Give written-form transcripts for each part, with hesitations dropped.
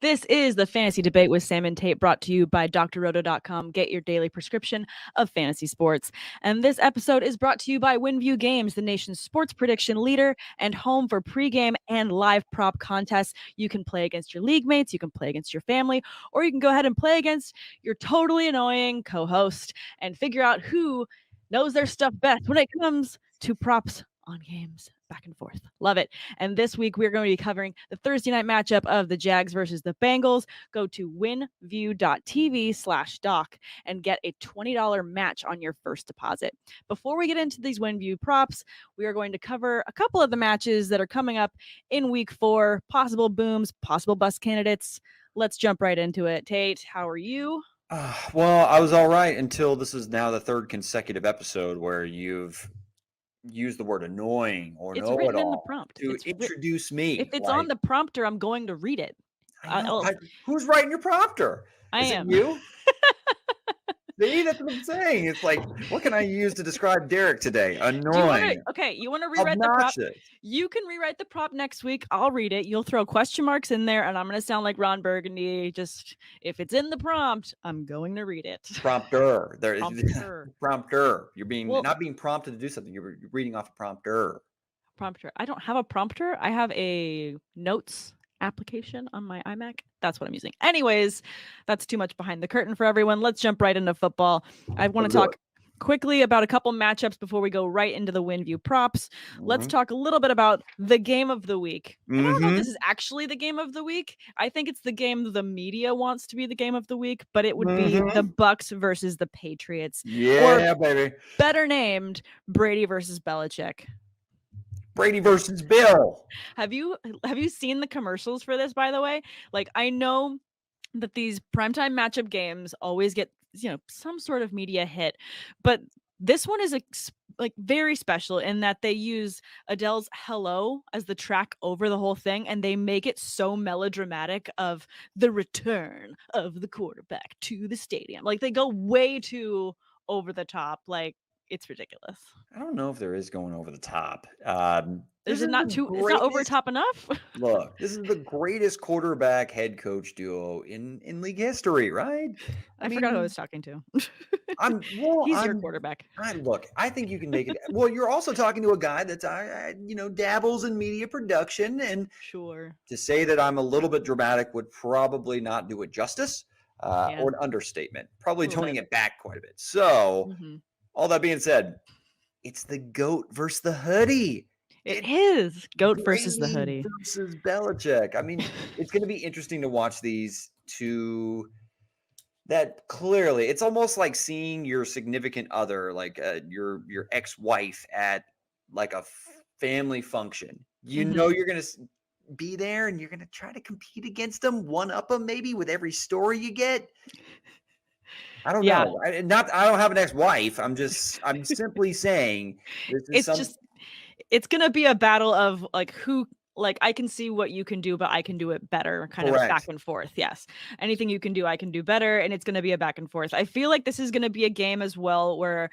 This is the Fantasy Debate with Sam Tate, brought to you by drroto.com. Get your daily prescription of fantasy sports. And this episode is brought to you by WinView Games, the nation's sports prediction leader and home for pregame and live prop contests. You can play against your league mates, you can play against your family, or you can go ahead and play against your totally annoying co-host and figure out who knows their stuff best when it comes to props on games. Back and forth. Love it. And this week we're going to be covering the Thursday night matchup of the Jags versus the Bengals. Go to winview.tv/doc and get a $20 match on your first deposit. Before we get into these WinView props, we are going to cover a couple of the matches that are coming up in week 4, possible booms, possible bust candidates. Let's jump right into it. Tate, how are you? Well, I was all right until this is now the third consecutive episode where you've used the word annoying or It's know it written in the all prompt. to introduce me. If it's on the prompter, I'm going to read it. I know. Who's writing your prompter? I Is am. it you? See, that's what I'm saying. It's like, what can I use to describe Derek today? Annoying. You want to rewrite the prop? Obnoxious. You can rewrite the prop next week. I'll read it. You'll throw question marks in there, and I'm going to sound like Ron Burgundy. Just, if it's in the prompt, I'm going to read it. Prompter. Prompter. Prompter. You're not being prompted to do something. You're reading off a prompter. Prompter. I don't have a prompter. I have a notes application on my iMac. That's what I'm using. Anyways, that's too much behind the curtain for everyone. Let's jump right into football. I want to talk quickly about a couple matchups before we go right into the WinView props. Let's talk a little bit about the game of the week. I don't know if this is actually the game of the week. I think it's the game the media wants to be the game of the week, but it would be the Bucks versus the Patriots. Yeah, baby. Better named Brady versus Belichick. Brady versus Bill. Have you seen the commercials for this, by the way? Like, I know that these primetime matchup games always get, some sort of media hit, but this one is like very special in that they use Adele's Hello as the track over the whole thing, and they make it so melodramatic of the return of the quarterback to the stadium. Like, they go way too over the top. Like, it's ridiculous. I don't know if there is going over the top. Is it not too? It's not over top enough. Look, this is the greatest quarterback head coach duo in league history, right? I forgot who I was talking to. He's your quarterback. I think you can make it. Well, you're also talking to a guy that's dabbles in media production, and sure, to say that I'm a little bit dramatic would probably not do it justice, or an understatement. Probably toning it back quite a bit. So. All that being said, it's the GOAT versus the hoodie. It is GOAT versus the hoodie. Versus Belichick. I mean, it's going to be interesting to watch these two. That clearly, it's almost like seeing your significant other, like your ex-wife at like a family function. You know you're going to be there and you're going to try to compete against them, one-up them maybe with every story you get. I don't know. I don't have an ex-wife. I'm simply saying this is it's gonna be a battle of like who, like, I can see what you can do, but I can do it better, kind of back and forth. Yes. Anything you can do, I can do better. And it's gonna be a back and forth. I feel like this is gonna be a game as well where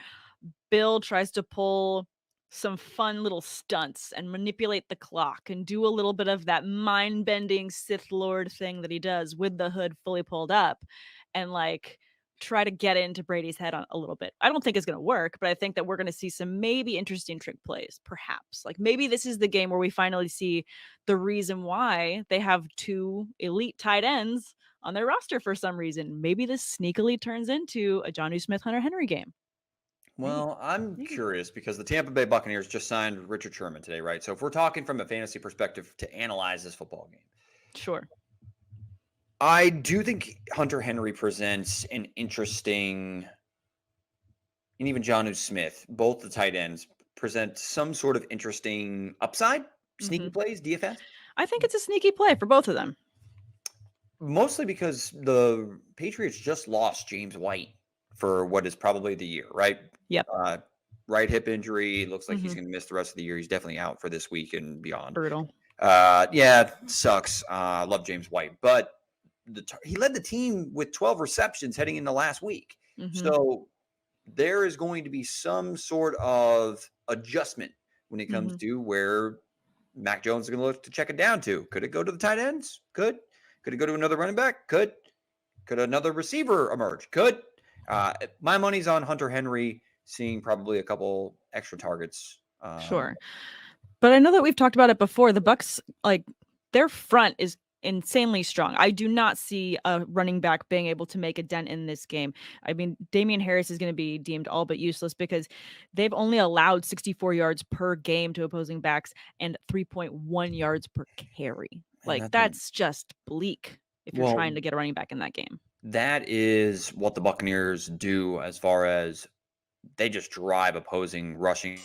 Bill tries to pull some fun little stunts and manipulate the clock and do a little bit of that mind-bending Sith Lord thing that he does with the hood fully pulled up, and like try to get into Brady's head on a little bit. I don't think it's going to work, but I think that we're going to see some maybe interesting trick plays, perhaps. Like, maybe this is the game where we finally see the reason why they have 2 elite tight ends on their roster for some reason. Maybe this sneakily turns into a Jonnu Smith, Hunter Henry game. Well, I'm curious because the Tampa Bay Buccaneers just signed Richard Sherman today, right? So if we're talking from a fantasy perspective to analyze this football game. Sure. I do think Hunter Henry presents an interesting, and even Jonnu Smith, both the tight ends, present some sort of interesting upside, sneaky plays, DFS. I think it's a sneaky play for both of them. Mostly because the Patriots just lost James White for what is probably the year, right? Yep. Right hip injury. Looks like he's going to miss the rest of the year. He's definitely out for this week and beyond. Brutal. Yeah, sucks. Love James White, but he led the team with 12 receptions heading into last week. So there is going to be some sort of adjustment when it comes to where Mac Jones is going to look to check it down to. Could it go to the tight ends? Could Could it go to another running back? Could another receiver emerge? Could. My money's on Hunter Henry seeing probably a couple extra targets. Sure. But I know that we've talked about it before. The Bucks, like, their front is insanely strong. I do not see a running back being able to make a dent in this game. I mean, Damian Harris is going to be deemed all but useless because they've only allowed 64 yards per game to opposing backs and 3.1 yards per carry. Like, that's just bleak if you're trying to get a running back in that game. That is what the Buccaneers do as far as they just drive opposing rushing.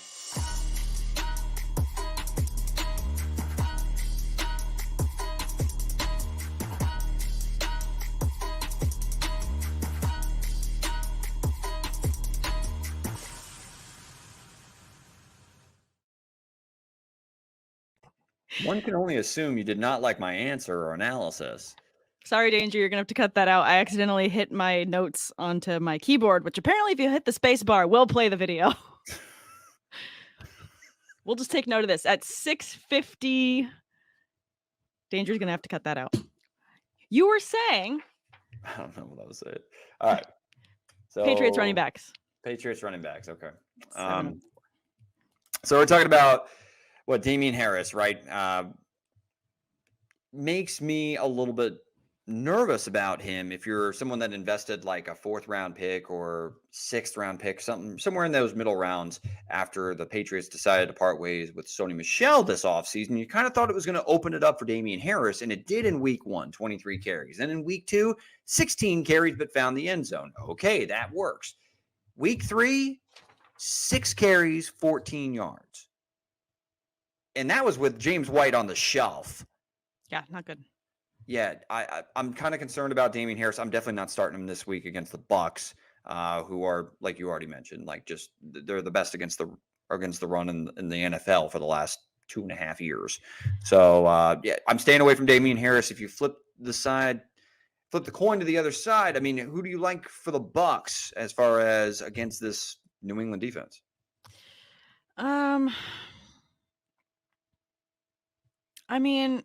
One can only assume you did not like my answer or analysis. Sorry, Danger, you're going to have to cut that out. I accidentally hit my notes onto my keyboard, which apparently if you hit the space bar, will play the video. We'll just take note of this. At 6:50, Danger's going to have to cut that out. You were saying... I don't know what I was saying. All right. So Patriots running backs. Patriots running backs, okay. So we're talking about what Damian Harris, right? Makes me a little bit nervous about him if you're someone that invested like a 4th round pick or 6th round pick, somewhere in those middle rounds after the Patriots decided to part ways with Sony Michel this offseason. You kind of thought it was going to open it up for Damian Harris, and it did in week 1, 23 carries. And in week 2, 16 carries, but found the end zone. Okay, that works. Week 3, 6 carries, 14 yards. And that was with James White on the shelf. Yeah, not good. Yeah, I'm kind of concerned about Damian Harris. I'm definitely not starting him this week against the Bucks, who are, like you already mentioned, like just they're the best against the run in the NFL for the last 2.5 years. So yeah, I'm staying away from Damian Harris. If you flip the coin to the other side, I mean, who do you like for the Bucks as far as against this New England defense? I mean,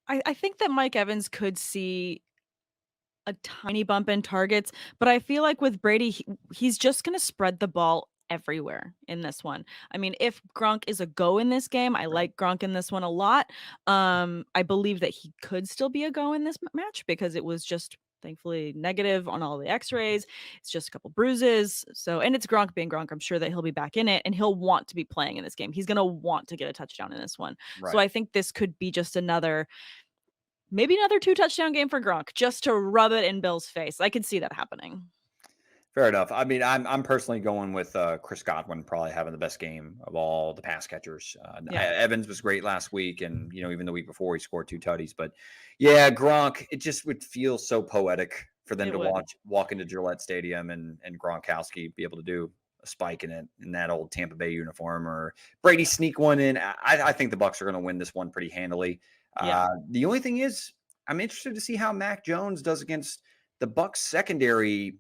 I think that Mike Evans could see a tiny bump in targets, but I feel like with Brady, he's just going to spread the ball everywhere in this one. I mean, if Gronk is a go in this game, I like Gronk in this one a lot. I believe that he could still be a go in this match because it was just thankfully negative on all the x-rays. It's just a couple bruises. So, and it's Gronk being Gronk. I'm sure that he'll be back in it and he'll want to be playing in this game. He's going to want to get a touchdown in this one. Right. So I think this could be just maybe another 2 touchdown game for Gronk just to rub it in Bill's face. I could see that happening. Fair enough. I mean, I'm personally going with Chris Godwin probably having the best game of all the pass catchers. Evans was great last week, and even the week before he scored 2 tutties. But yeah, Gronk, it just would feel so poetic for them to walk into Gillette Stadium and Gronkowski be able to do a spike in that old Tampa Bay uniform, or Brady sneak one in. I think the Bucs are going to win this one pretty handily. The only thing is, I'm interested to see how Mac Jones does against the Bucs secondary,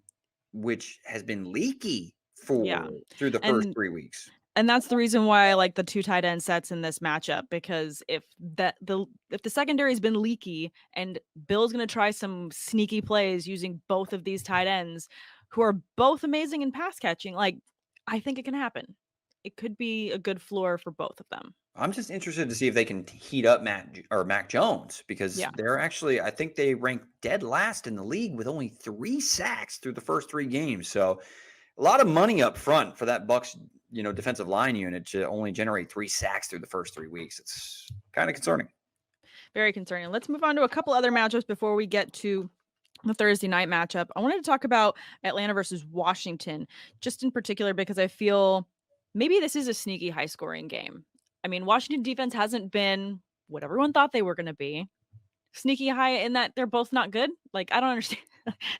which has been leaky through the first 3 weeks. And that's the reason why I like the 2 tight end sets in this matchup, because if the secondary's been leaky and Bill's going to try some sneaky plays using both of these tight ends who are both amazing in pass catching, like, I think it can happen. It could be a good floor for both of them. I'm just interested to see if they can heat up Mac Jones, because they're actually, I think they rank dead last in the league with only 3 sacks through the first 3 games. So a lot of money up front for that Bucs, defensive line unit to only generate 3 sacks through the first 3 weeks. It's kind of concerning. Very concerning. Let's move on to a couple other matchups before we get to the Thursday night matchup. I wanted to talk about Atlanta versus Washington, just in particular because I feel maybe this is a sneaky high-scoring game. I mean, Washington defense hasn't been what everyone thought they were going to be. Sneaky high in that they're both not good. Like, I don't understand.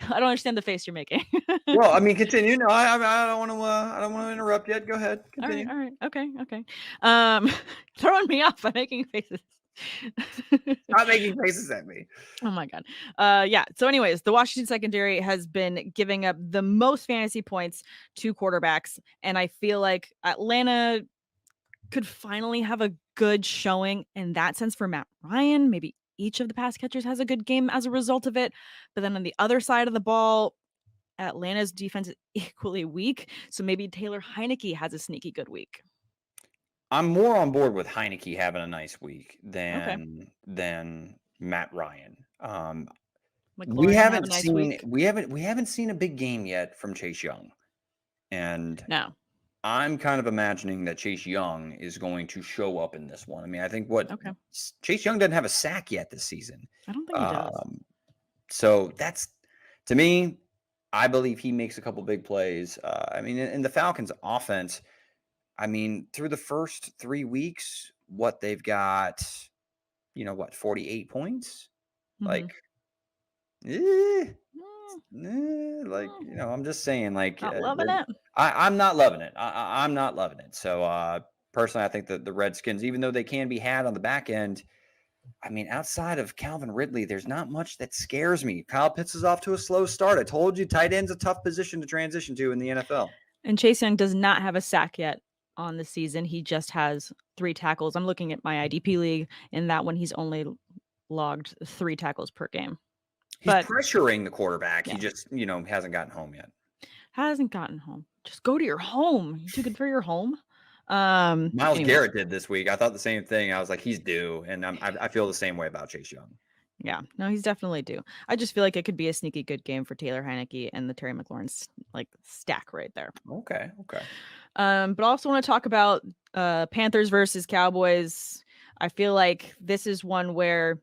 I don't understand the face you're making. Well, I mean, continue. No, I don't want to. I don't want to interrupt yet. Go ahead. Continue. All right. Okay. Throwing me off by making faces. Not making faces at me. Oh my God. Yeah. So anyways, the Washington secondary has been giving up the most fantasy points to quarterbacks. And I feel like Atlanta could finally have a good showing in that sense for Matt Ryan, maybe each of the pass catchers has a good game as a result of it. But then on the other side of the ball, Atlanta's defense is equally weak. So maybe Taylor Heineke has a sneaky good week. I'm more on board with Heineke having a nice week Okay. than Matt Ryan. McLaurin gonna have a nice week. We haven't seen a big game yet from Chase Young, and No. I'm kind of imagining that Chase Young is going to show up in this one. I mean, I think Okay. Chase Young doesn't have a sack yet this season. I don't think he does. So that's, to me, I believe he makes a couple big plays. I mean, in the Falcons offense, I mean, through the first 3 weeks, what they've got, 48 points? Like, Mm, I'm just saying, like, not loving it. I'm not loving it. I'm not loving it. So, personally, I think that the Redskins, even though they can be had on the back end, I mean, outside of Calvin Ridley, there's not much that scares me. Kyle Pitts is off to a slow start. I told you, tight end's a tough position to transition to in the NFL. And Chase Young does not have a sack yet on the season. He just has 3 tackles. I'm looking at my IDP league. In that one, he's only logged 3 tackles per game. He's pressuring the quarterback. Yeah. He just, hasn't gotten home yet. Hasn't gotten home. Just go to your home. You too good for your home. Myles Garrett did this week. I thought the same thing. I was like, he's due. And I feel the same way about Chase Young. Yeah, no, he's definitely due. I just feel like it could be a sneaky good game for Taylor Heineke and the Terry McLaurin's stack right there. Okay. But I also want to talk about Panthers versus Cowboys. I feel like this is one where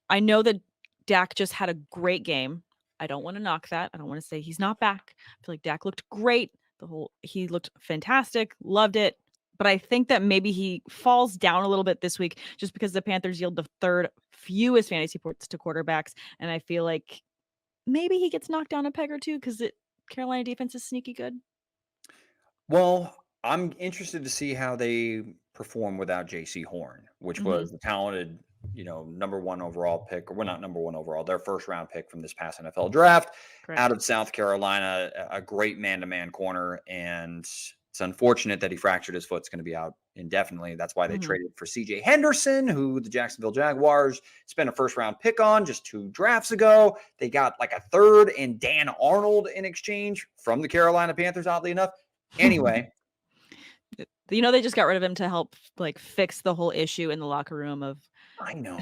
I know that Dak just had a great game. I don't want to knock that. I don't want to say he's not back. I feel like Dak looked great. He looked fantastic. Loved it. But I think that maybe he falls down a little bit this week just because the Panthers yield the 3rd fewest fantasy points to quarterbacks. And I feel like maybe he gets knocked down a peg or two because Carolina defense is sneaky good. Well, I'm interested to see how they perform without J.C. Horn, which was the talented, number 1 overall pick, or well, not number 1 overall, their first round pick from this past NFL draft. Correct. Out of South Carolina, a great man-to-man corner. And it's unfortunate that he fractured his foot. It's going to be out indefinitely. That's why they traded for C.J. Henderson, who the Jacksonville Jaguars spent a first-round pick on just 2 drafts ago. They got like a 3rd and Dan Arnold in exchange from the Carolina Panthers, oddly enough. Anyway. They just got rid of him to help fix the whole issue in the locker room of. I know.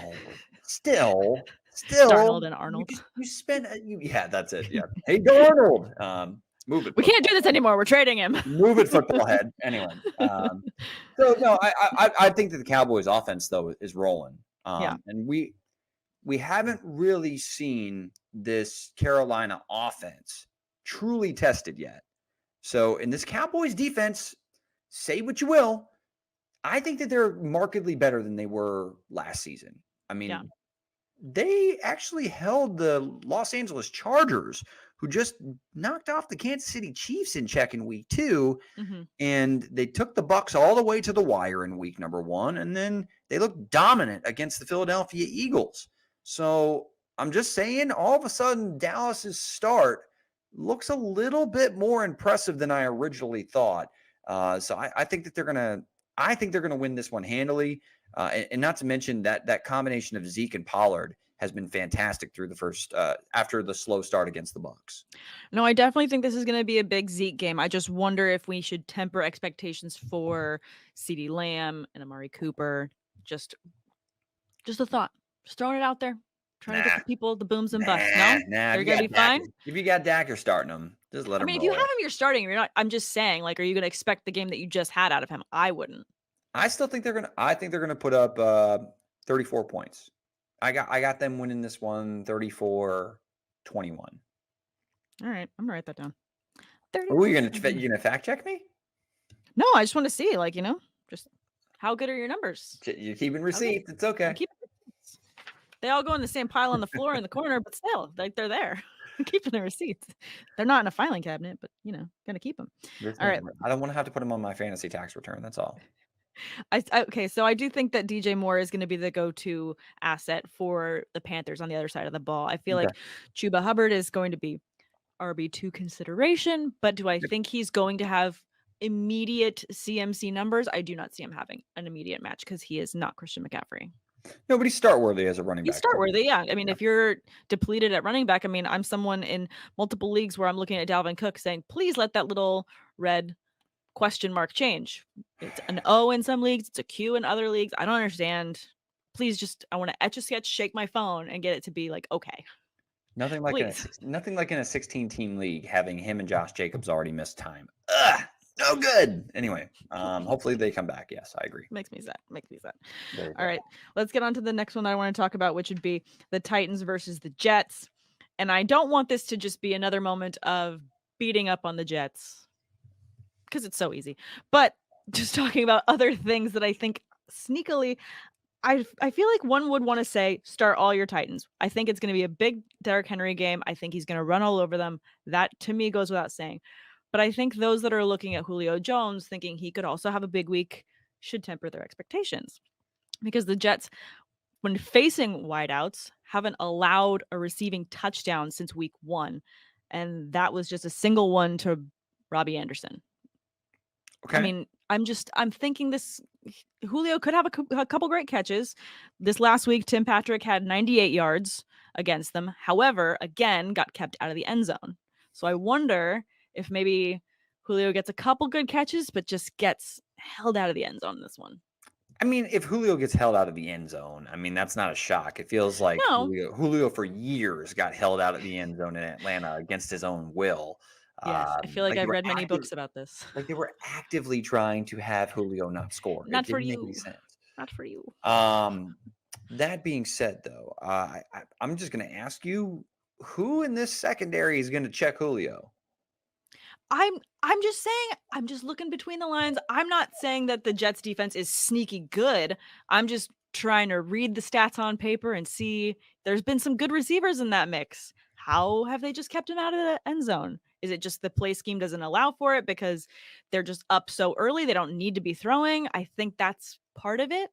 Still. Darnold and Arnold. You spent. Yeah, that's it. Yeah. Hey, Darnold. Move it. We can't do this anymore. We're trading him. Move it, football head. Anyway. So no, I think that the Cowboys offense though is rolling. And we haven't really seen this Carolina offense truly tested yet. So in this Cowboys defense, say what you will, I think that they're markedly better than they were last season. I mean, they actually held the Los Angeles Chargers, who just knocked off the Kansas City Chiefs in check in week 2. And they took the Bucs all the way to the wire in week number 1. And then they looked dominant against the Philadelphia Eagles. So I'm just saying, all of a sudden, Dallas's start looks a little bit more impressive than I originally thought. So I think that they're gonna win this one handily. And not to mention that combination of Zeke and Pollard has been fantastic through the first after the slow start against the Bucs. No, I definitely think this is going to be a big Zeke game. I just wonder if we should temper expectations for CeeDee Lamb and Amari Cooper. Just a thought. Just throwing it out there. Trying to get the people the booms and busts. No, they're gonna be fine. If you got Dak, you're starting them. Just let him. I mean, if you have him, you're starting him. You're not. I'm just saying, are you gonna expect the game that you just had out of him? I wouldn't. I still think they're gonna. I think they're gonna put up 34 points. I got them winning this one 34-21. All right, I'm gonna write that down. Are you gonna fact check me? No, I just want to see, just how good are your numbers? You're keeping receipts. It's okay. They all go in the same pile on the floor in the corner, but still, they're there. I'm keeping the receipts. They're not in a filing cabinet, but gonna keep them. All right. I don't want to have to put them on my fantasy tax return. That's all. Okay, so I do think that DJ Moore is going to be the go-to asset for the Panthers on the other side of the ball. I feel like Chuba Hubbard is going to be RB2 consideration, but do I think he's going to have immediate CMC numbers? I do not see him having an immediate match because he is not Christian McCaffrey. Nobody's start worthy as a running He's back. start worthy, yeah. I mean, Yeah. if you're depleted at running back, I mean, I'm someone in multiple leagues where I'm looking at Dalvin Cook saying, "Please let that little red question mark change." It's an O in some leagues, it's a Q in other leagues. I don't understand. Please just I wanna etch a sketch, shake my phone, and get it to be like, okay. Please. Nothing like in a 16-team league having him and Josh Jacobs already missed time. Ugh, no good. Anyway, hopefully they come back. Yes, I agree. Makes me sad. Makes me sad. Very All sad. right, let's get on to the next one I want to talk about, which would be the Titans versus the Jets. And I don't want this to just be another moment of beating up on the Jets because it's so easy. But just talking about other things that I think sneakily I feel like one would want to say start all your Titans. I think it's going to be a big Derrick Henry game. I think he's going to run all over them. That to me goes without saying. But I think those that are looking at Julio Jones thinking he could also have a big week should temper their expectations because the Jets, when facing wideouts, haven't allowed a receiving touchdown since week 1, and that was just a single one to Robbie Anderson. I Okay. mean, I'm thinking this Julio could have a couple great catches. This last week, Tim Patrick had 98 yards against them. However, again, got kept out of the end zone. So I wonder if maybe Julio gets a couple good catches, but just gets held out of the end zone in this one. I mean, if Julio gets held out of the end zone, I mean, that's not a shock. It feels like No. Julio for years got held out of the end zone in Atlanta against his own will. Yes, I feel like Like they I've were read many books about this. like they were actively trying to have Julio not score. It Not for didn't make any you. sense. Not for you. That being said, though, I'm just going to ask you, who in this secondary is going to check Julio? I'm just saying, I'm just looking between the lines. I'm not saying that the Jets defense is sneaky good. I'm just trying to read the stats on paper and see there's been some good receivers in that mix. How have they just kept him out of the end zone? Is it just the play scheme doesn't allow for it because they're just up so early? They don't need to be throwing. I think that's part of it.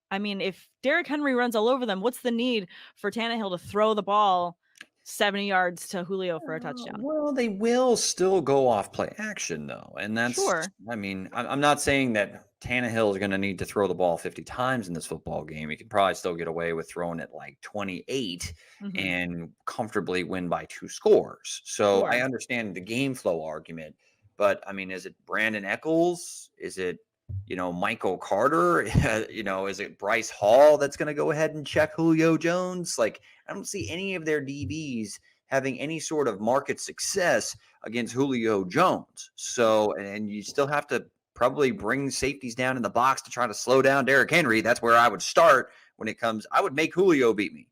I mean, if Derrick Henry runs all over them, what's the need for Tannehill to throw the ball 70 yards to Julio for a touchdown? Well, they will still go off play action, though. And that's, Sure. I mean, I'm not saying that Tannehill is going to need to throw the ball 50 times in this football game. He could probably still get away with throwing it like 28 Mhm. and comfortably win by 2 scores. So I Sure. understand the game flow argument. But I mean, is it Brandon Eccles? Is it, Michael Carter? Is it Bryce Hall that's going to go ahead and check Julio Jones? Like, I don't see any of their DBs having any sort of market success against Julio Jones. So, and you still have to probably bring safeties down in the box to try to slow down Derrick Henry. That's where I would start when it comes. I would make Julio beat me.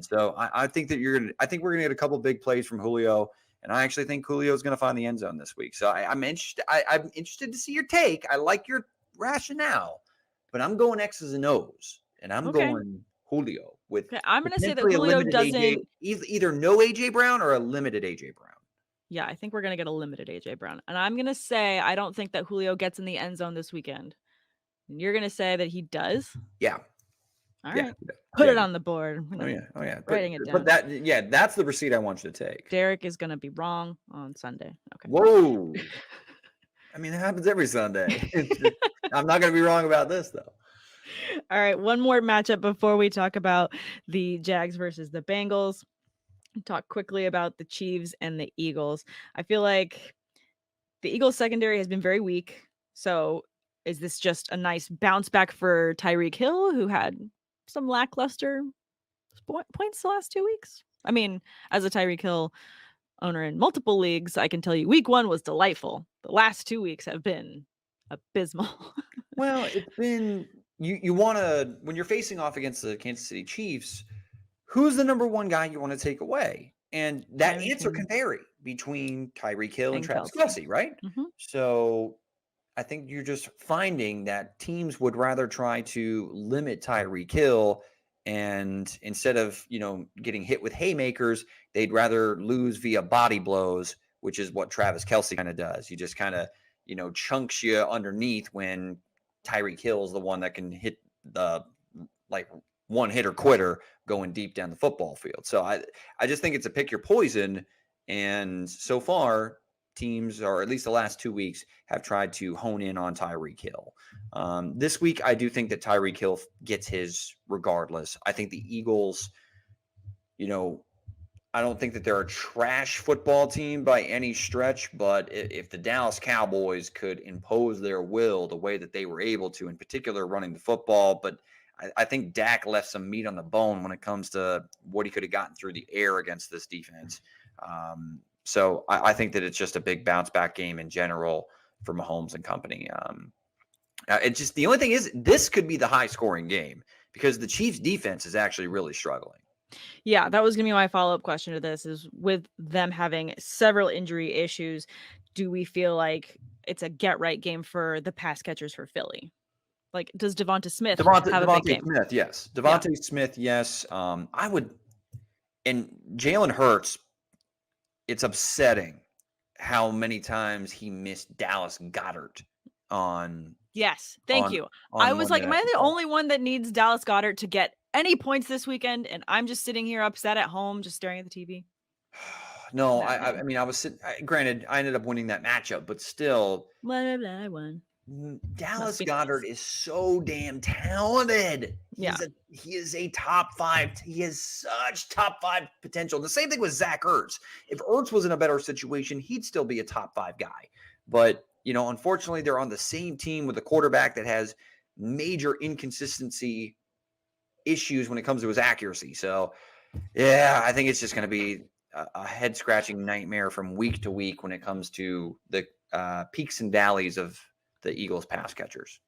So I think that I think we're gonna get a couple big plays from Julio, and I actually think Julio is gonna find the end zone this week. So I'm interested. I'm interested to see your take. I like your rationale, but I'm going X's and O's, and I'm Okay. going Julio with Okay, I'm gonna say that potentially a Julio limited AJ, doesn't. either no AJ Brown or a limited AJ Brown. Yeah, I think we're gonna get a limited AJ Brown, and I'm gonna say I don't think that Julio gets in the end zone this weekend. And you're gonna say that he does? Yeah, All yeah, right, put yeah. it on the board. I'm Oh gonna yeah, oh yeah. writing it But down. that's the receipt I want you to take. Derek is gonna be wrong on Sunday. Okay. Whoa. I mean, it happens every Sunday. I'm not going to be wrong about this, though. All right, one more matchup before we talk about the Jags versus the Bengals. Talk quickly about the Chiefs and the Eagles. I feel like the Eagles secondary has been very weak. So is this just a nice bounce back for Tyreek Hill, who had some lackluster points the last 2 weeks? I mean, as a Tyreek Hill owner in multiple leagues, I can tell you week 1 was delightful. The last 2 weeks have been abysmal. Well, it's been you want to, when you're facing off against the Kansas City Chiefs, who's the number one guy you want to take away? And that Tyreek answer and, can vary between Tyreek Hill and and Travis Kelsey. Kelce, right? Hmm. So I think you're just finding that teams would rather try to limit Tyreek Hill, and instead of, getting hit with haymakers, they'd rather lose via body blows, which is what Travis Kelce kind of does. He just kind of, chunks you underneath when Tyreek Hill is the one that can hit the, like, one hitter quitter going deep down the football field. So I just think it's a pick your poison. And so far, teams, or at least the last 2 weeks, have tried to hone in on Tyreek Hill. This week, I do think that Tyreek Hill gets his regardless. I think the Eagles, I don't think that they're a trash football team by any stretch, but if the Dallas Cowboys could impose their will the way that they were able to, in particular running the football, but I think Dak left some meat on the bone when it comes to what he could have gotten through the air against this defense. So I think that it's just a big bounce back game in general for Mahomes and company. It's just, the only thing is, this could be the high scoring game because the Chiefs defense is actually really struggling. Yeah, that was going to be my follow-up question to this, is with them having several injury issues, do we feel like it's a get-right game for the pass catchers for Philly? Like, does Devonta Smith have a big game? Smith, yes. Devonta Smith, yes. I would – and Jalen Hurts, it's upsetting how many times he missed Dallas Goedert on – Yes, thank you. I was like, am I the only one that needs Dallas Goedert to get any points this weekend? And I'm just sitting here upset at home, just staring at the TV. No, I mean, I was sitting. Granted, I ended up winning that matchup, but still, I won. Dallas Goedert is so damn talented. He is a top 5. He has such top 5 potential. The same thing with Zach Ertz. If Ertz was in a better situation, he'd still be a top 5 guy. But unfortunately, they're on the same team with a quarterback that has major inconsistency issues when it comes to his accuracy. So, yeah, I think it's just going to be a head-scratching nightmare from week to week when it comes to the peaks and valleys of the Eagles pass catchers.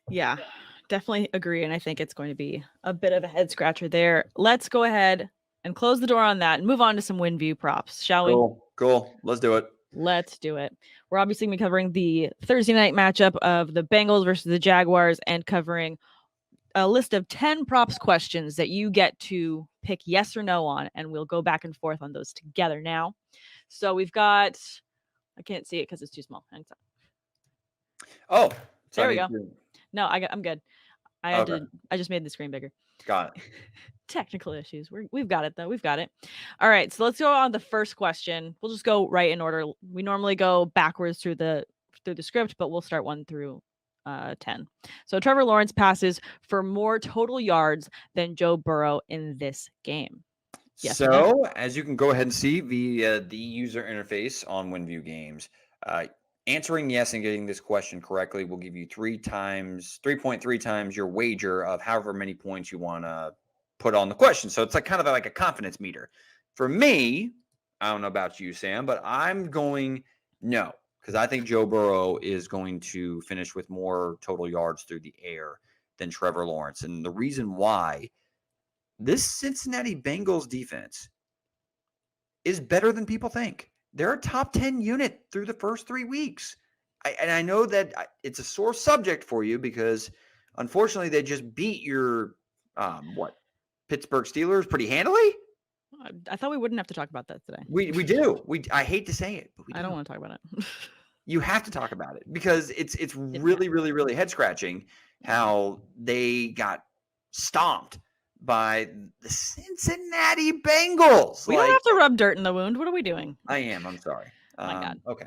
Yeah, definitely agree. And I think it's going to be a bit of a head-scratcher there. Let's go ahead and close the door on that and move on to some WinView props, shall we? Cool. Let's do it. Let's do it. We're obviously going to be covering the Thursday night matchup of the Bengals versus the Jaguars and covering a list of 10 props questions that you get to pick yes or no on, and we'll go back and forth on those together now. So we've got, I can't see it because it's too small. Oh, there we go. No, I'm good. I just made the screen bigger. Got it. Technical issues. We've got it though. We've got it. All right. So let's go on the first question. We'll just go right in order. We normally go backwards through the script, but we'll start 1 through 10. So Trevor Lawrence passes for more total yards than Joe Burrow in this game. Yes, so as you can go ahead and see via the user interface on WinView Games, answering yes and getting this question correctly will give you 3.3 times your wager of however many points you want to put on the question. So it's kind of like a confidence meter. For me, I don't know about you, Sam, but I'm going no, because I think Joe Burrow is going to finish with more total yards through the air than Trevor Lawrence. And the reason why, this Cincinnati Bengals defense is better than people think. They're a top 10 unit through the first 3 weeks. I know that it's a sore subject for you because, unfortunately, they just beat your, Pittsburgh Steelers pretty handily? I thought we wouldn't have to talk about that today. We do. I hate to say it, but we do. I don't want to talk about it. You have to talk about it because it's really, really, really head-scratching how they got stomped by the Cincinnati Bengals. We don't have to rub dirt in the wound. What are we doing? I am. I'm sorry. Oh my God. Okay.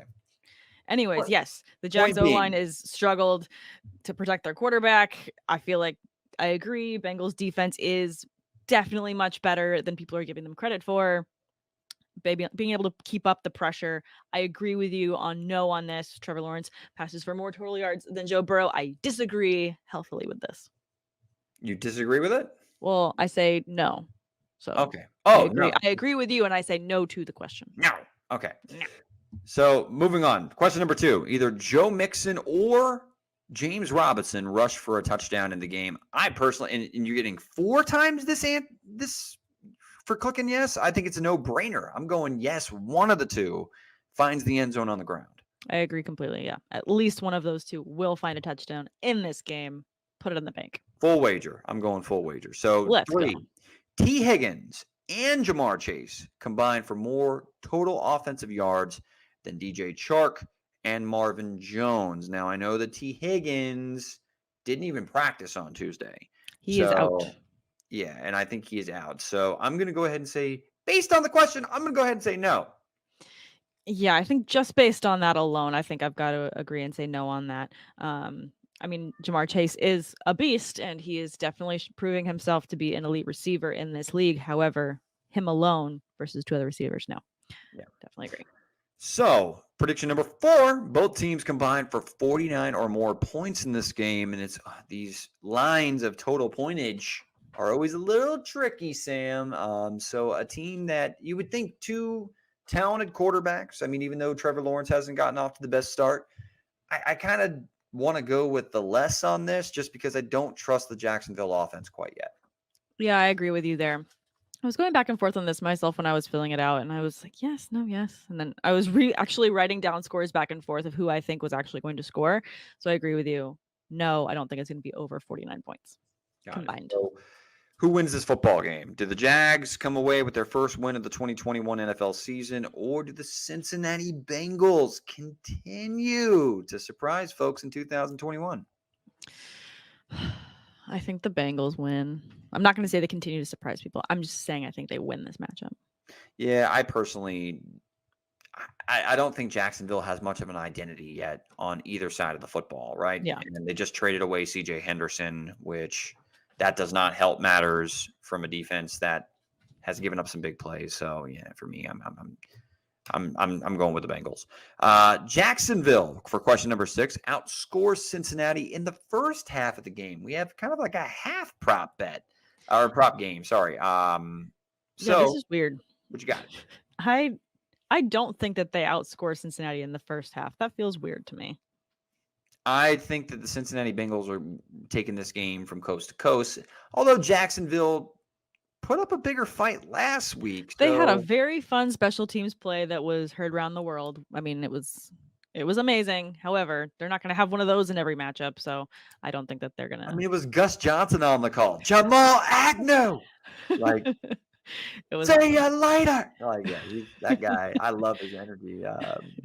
Anyways, yes, the Jags O-line has struggled to protect their quarterback. I feel like I agree. Bengals defense is definitely much better than people are giving them credit for. Being able to keep up the pressure. I agree with you on no on this. Trevor Lawrence passes for more total yards than Joe Burrow. I disagree healthily with this. You disagree with it? Well, I say no. So okay. Oh, no. I agree with you, and I say no to the question. No. Okay. No. So moving on. Question number 2. Either Joe Mixon or James Robinson rushed for a touchdown in the game. I personally, and you're getting 4 times this for clicking yes. I think it's a no-brainer. I'm going yes. One of the 2 finds the end zone on the ground. I agree completely. Yeah, at least one of those 2 will find a touchdown in this game. Put it in the bank. Full wager. I'm going full wager. So let's 3. Go. T. Higgins and Jamar Chase combined for more total offensive yards than DJ Chark and Marvin Jones. Now, I know that T. Higgins didn't even practice on Tuesday. He is out. Yeah, and I think he is out. So I'm going to go ahead and say, based on the question, I'm going to go ahead and say no. Yeah, I think just based on that alone, I think I've got to agree and say no on that. I mean, Jamar Chase is a beast, and he is definitely proving himself to be an elite receiver in this league. However, him alone versus two other receivers, no. Yeah, definitely agree. So, prediction number 4, both teams combined for 49 or more points in this game. And it's these lines of total pointage are always a little tricky, Sam. So, a team that you would think two talented quarterbacks, I mean, even though Trevor Lawrence hasn't gotten off to the best start, I kind of want to go with the less on this just because I don't trust the Jacksonville offense quite yet. Yeah, I agree with you there. I was going back and forth on this myself when I was filling it out, and I was like, yes, no, yes. And then I was actually writing down scores back and forth of who I think was actually going to score. So I agree with you. No, I don't think it's going to be over 49 points combined. So, who wins this football game? Do the Jags come away with their first win of the 2021 NFL season, or do the Cincinnati Bengals continue to surprise folks in 2021? I think the Bengals win. I'm not going to say they continue to surprise people. I'm just saying I think they win this matchup. Yeah, I personally, I don't think Jacksonville has much of an identity yet on either side of the football, right? Yeah. And they just traded away C.J. Henderson, which that does not help matters from a defense that has given up some big plays. So yeah, for me, I'm going with the Bengals. Jacksonville, for question number 6, outscores Cincinnati in the first half of the game. We have kind of like a half prop bet or prop game. Sorry. Yeah, this is weird. What you got? I don't think that they outscore Cincinnati in the first half. That feels weird to me. I think that the Cincinnati Bengals are taking this game from coast to coast, although Jacksonville put up a bigger fight last week. They had a very fun special teams play that was heard around the world. I mean, it was amazing. However, they're not going to have one of those in every matchup, so I don't think that they're going to. I mean, it was Gus Johnson on the call. Jamal Agnew. Like, it was see you later. Like, yeah, that guy. I love his energy.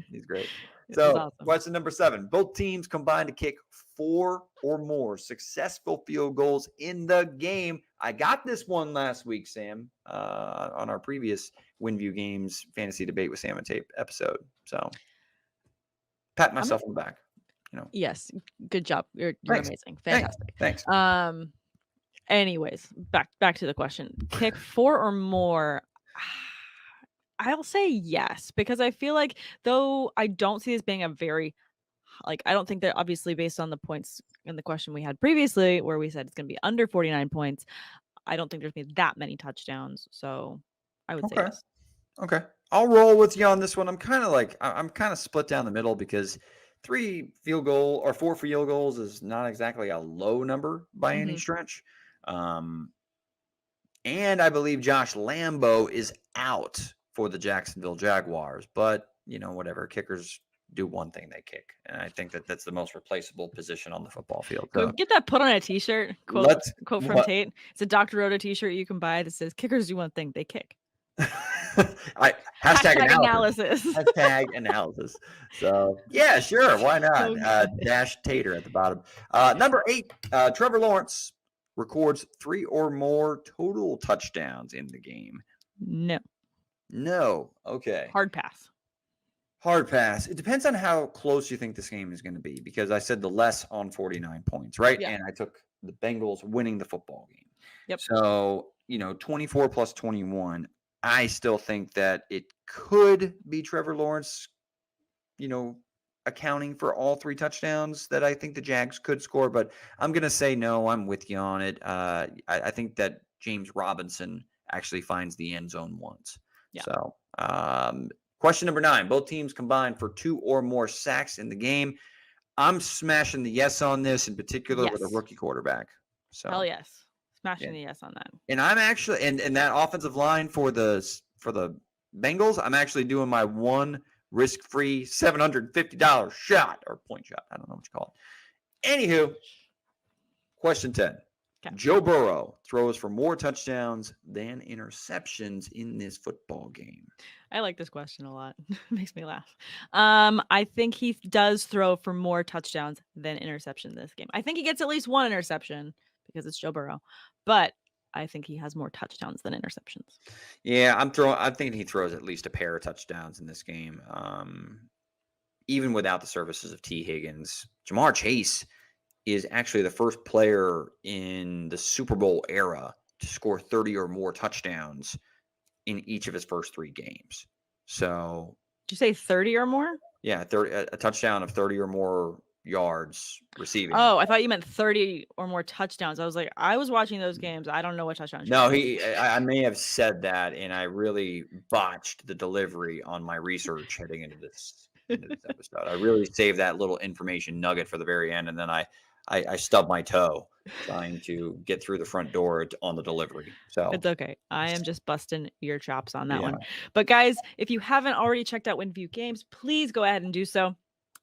He's great. So, awesome. Question number 7. Both teams combined to kick 4 or more successful field goals in the game. I got this one last week, Sam, on our previous WinView Games fantasy debate with Sam Tate episode. So, pat myself on the back. You know. Yes, good job. You're amazing. Fantastic. Thanks. Anyways, back to the question. Kick 4 or more. I'll say yes, because I feel like, though I don't see this being a very, like, I don't think that, obviously, based on the points in the question we had previously, where we said it's going to be under 49 points, I don't think there's going to be that many touchdowns. So I would say yes. Okay. I'll roll with you on this one. I'm kind of split down the middle because 4 field goals is not exactly a low number by any stretch. And I believe Josh Lambo is out for the Jacksonville Jaguars, but whatever, kickers do one thing, they kick. And I think that that's the most replaceable position on the football field. So get that put on a t-shirt. Quote from Tate. It's a Dr. Oda t-shirt you can buy that says kickers do one thing, they kick. Hashtag analysis. Hashtag analysis. So yeah, sure. Why not? Dash Tater at the bottom. Number 8, Trevor Lawrence records 3 or more total touchdowns in the game. No. Okay. Hard pass. It depends on how close you think this game is going to be, because I said the less on 49 points, right? Yeah. And I took the Bengals winning the football game. Yep. So, 24 plus 21, I still think that it could be Trevor Lawrence, accounting for all 3 touchdowns that I think the Jags could score, but I'm going to say no. I'm with you on it. I think that James Robinson actually finds the end zone once. Yeah. So, question number 9, both teams combined for 2 or more sacks in the game. I'm smashing the yes on this, in particular with a rookie quarterback. So, hell yes. Smashing the yes on that. And I'm actually, and that offensive line for the Bengals, I'm actually doing my one risk-free $750 shot or point shot. I don't know what you call it. Anywho, question 10. Okay. Joe Burrow throws for more touchdowns than interceptions in this football game. I like this question a lot. It makes me laugh. I think he does throw for more touchdowns than interception this game. I think he gets at least one interception because it's Joe Burrow. But I think he has more touchdowns than interceptions. Yeah, I'm thinking he throws at least a pair of touchdowns in this game. Even without the services of T. Higgins, Jamar Chase is actually the first player in the Super Bowl era to score 30 or more touchdowns in each of his first 3 games. So, did you say 30 or more? Yeah, 30, a touchdown of 30 or more yards receiving. Oh, I thought you meant 30 or more touchdowns. I was like, I was watching those games. I don't know what touchdowns. No, I may have said that, and I really botched the delivery on my research heading into this episode. I really saved that little information nugget for the very end, and then I stubbed my toe trying to get through the front door on the delivery. So it's okay. I am just busting your chops on that one. But guys, if you haven't already checked out WinView Games, please go ahead and do so.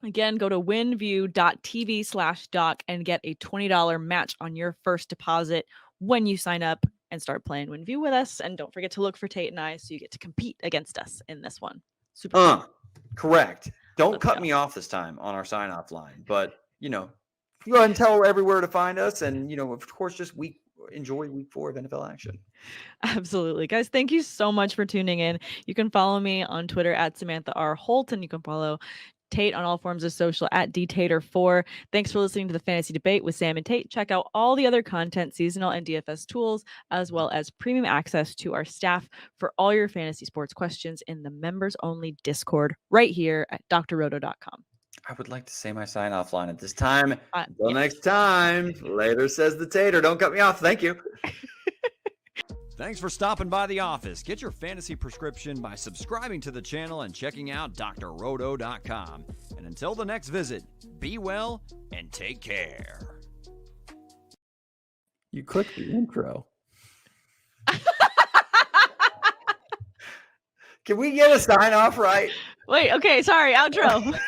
Again, go to winview.tv/doc and get a $20 match on your first deposit when you sign up and start playing WinView with us. And don't forget to look for Tate and I so you get to compete against us in this one. Super fun. Correct. Don't cut me off this time on our sign-off line, but, go ahead and tell everywhere to find us. And, of course, just enjoy week 4 of NFL action. Absolutely. Guys, thank you so much for tuning in. You can follow me on Twitter at Samantha R. Holt, and you can follow Tate on all forms of social at dtater4. Thanks for listening to the Fantasy Debate with Sam and Tate. Check out all the other content, seasonal and DFS tools, as well as premium access to our staff for all your fantasy sports questions in the members-only Discord right here at drroto.com. I would like to say my sign-off line at this time. Until next time. Later, says the Tater. Don't cut me off. Thank you. Thanks for stopping by the office. Get your fantasy prescription by subscribing to the channel and checking out drroto.com. And until the next visit, be well and take care. You clicked the intro. Can we get a sign-off right? Wait, okay, sorry, outro.